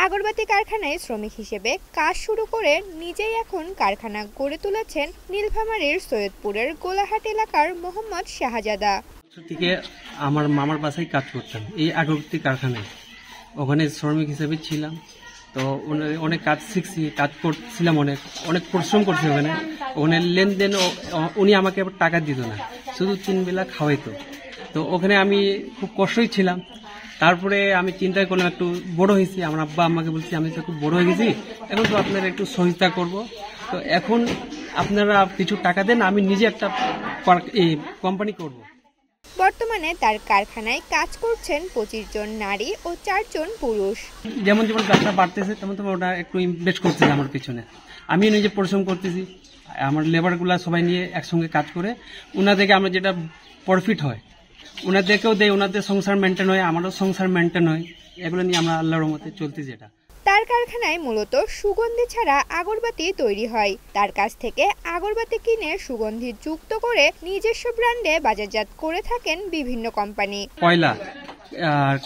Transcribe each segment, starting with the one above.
আগরবাতি কারখানায় শ্রমিক হিসেবে কাজ শুরু করে নিজেই এখন কারখানা গড়ে তুলেছেন নীলফামারীর সৈয়দপুরের গোলাহাট এলাকার মোহাম্মদ শাহজাদা। থেকে আমার মামার বাসায় কাজ করতাম এই আগরবাতি কারখানায়, ওখানে শ্রমিক হিসেবে ছিলাম। তো অনেক কাজ শিখছি, কাজ করছিলাম, অনেক পরিশ্রম করছি ওখানে লেনদেন। উনি আমাকে টাকা দিত না, শুধু 3 বেলা খাওয়াইতো। তো ওখানে আমি খুব কষ্টই ছিলাম। তারপরে আমি চিন্তা করলাম, একটু বড় হয়েছি, আমার আব্বা আমাকে বলছি আমি তো খুব বড় হয়ে গেছি, এখন তো আপনারা একটু সহযোগিতা করব। তো এখন আপনারা কিছু টাকা দেন, আমি নিজে একটা কোম্পানি করব। বর্তমানে তার কারখানায় কাজ করছেন 25 জন নারী ও 4 জন পুরুষ। যেমন যেমন ব্যবসা বাড়তেছে তেমন তেমন ওটা একটু ইনভেস্ট করতেছে আমার পিছনে। আমি নিজে পরিশ্রম করতেছি, আমার লেবারগুলা সবাই নিয়ে একসঙ্গে কাজ করে ওনাদেরকে আমরা যেটা প্রফিট হয় ওনাদেরকেও দেয়, ওনাদের সংসার মেনটেন হয়, আমারও সংসার মেনটেন হয়। এগুলো নিয়ে আমরা আল্লাহর রহমতে চলতেছি। যেটা তার কারখানায় মূলত সুগন্ধি ছাড়া আগরবাতি তৈরি হয়। তার কাছ থেকে আগরবাতি কিনে সুগন্ধি যুক্ত করে নিজস্ব ব্র্যান্ডে বাজারজাত করে থাকেন বিভিন্ন কোম্পানি। কয়লা,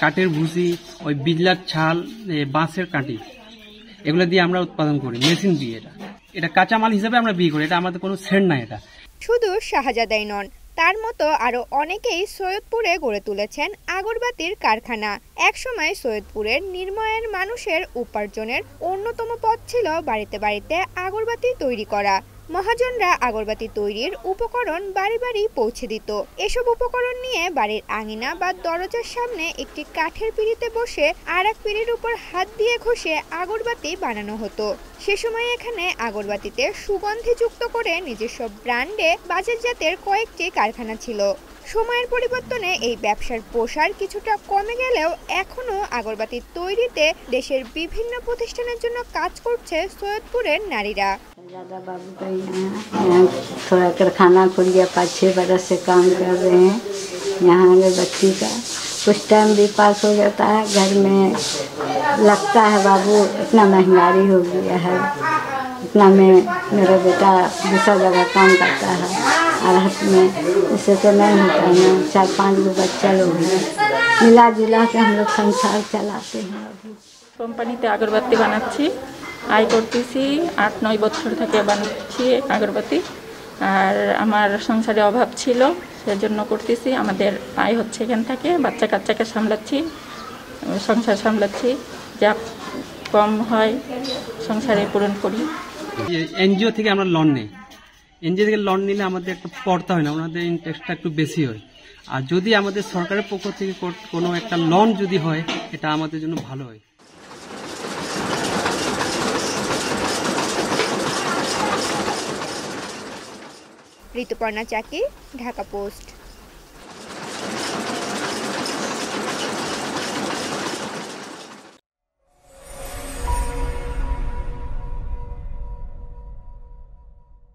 কাঠের ভুসি, ওই বিজলার ছাল, বাঁশের কাঠি, এগুলো দিয়ে আমরা উৎপাদন করি মেশিন দিয়ে। এটা কাঁচামাল হিসেবে আমরা বিক্রি করি, এটা আমাদের কোনো সেন্ট নাই। এটা শুধু শাহজাদাই নন, তার মতো আরো অনেকেই সৈয়দপুরে গড়ে তুলেছেন আগরবাতির কারখানা। একসময় সৈয়দপুরের নির্ময়ের মানুষের উপার্জনের অন্যতম পথ ছিল বাড়িতে বাড়িতে আগরবাতি তৈরি করা। মহাজনরা আগরবাতি তৈরির উপকরণ বাড়ি বাড়ি পৌঁছে দিত। এসব উপকরণ নিয়ে বাড়ির আঙিনা বা দরজার সামনে একটি কাঠের পিঁড়িতে বসে আর এক পিঁড়ির উপর হাত দিয়ে ঘষে আগরবাতি বানানো হতো। সে সময় এখানে আগরবাতিতে সুগন্ধি যুক্ত করে নিজস্ব ব্র্যান্ডে বাজারজাতের কয়েকটি কারখানা ছিল। সময়ের পরিবর্তনে এই ব্যবসার প্রসার কিছুটা কমে গেলেও এখনো আগরবাতি তৈরিতে দেশের বিভিন্ন প্রতিষ্ঠানের জন্য কাজ করছে সৈয়দপুরের নারীরা। शाहजादा बाबू का यहाँ थोड़ा कारखाना खुल गया, 5-6 बरस से काम कर रहे हैं यहाँ अगरबत्ती का। कुछ टाइम भी पास हो जाता है, घर में लगता है बाबू इतना महंगाई हो गया है, इतना में मेरा बेटा दूसरा जगह काम करता है और हाथ में इससे तो नहीं होता है ना। 4-5 गो बच्चा लोग हैं, मिला जुला के हम लोग संसार चलाते हैं। अभी কোম্পানিতে আগরবাতি বানাচ্ছি, আয় করতেছি 8-9 বছর থেকে বানাচ্ছি আগরবাতি। আর আমার সংসারে অভাব ছিল, সেজন্য করতেছি। আমাদের আয় হচ্ছে এখান থেকে, বাচ্চা কাচ্চাকে সামলাচ্ছি, সংসার সামলাচ্ছি, যা কম হয় সংসারে পূরণ করি। এনজিও থেকে আমরা লোন নেই, এনজিও থেকে লোন নিলে আমাদের একটা পড়তে হয় না, ওনাদের ইন্টারেস্টটা একটু বেশি হয়। আর যদি আমাদের সরকারের পক্ষ থেকে কোনো একটা লোন যদি হয়, এটা আমাদের জন্য ভালো হয়। ঋতুপর্ণা চাকি, ঢাকা পোস্ট।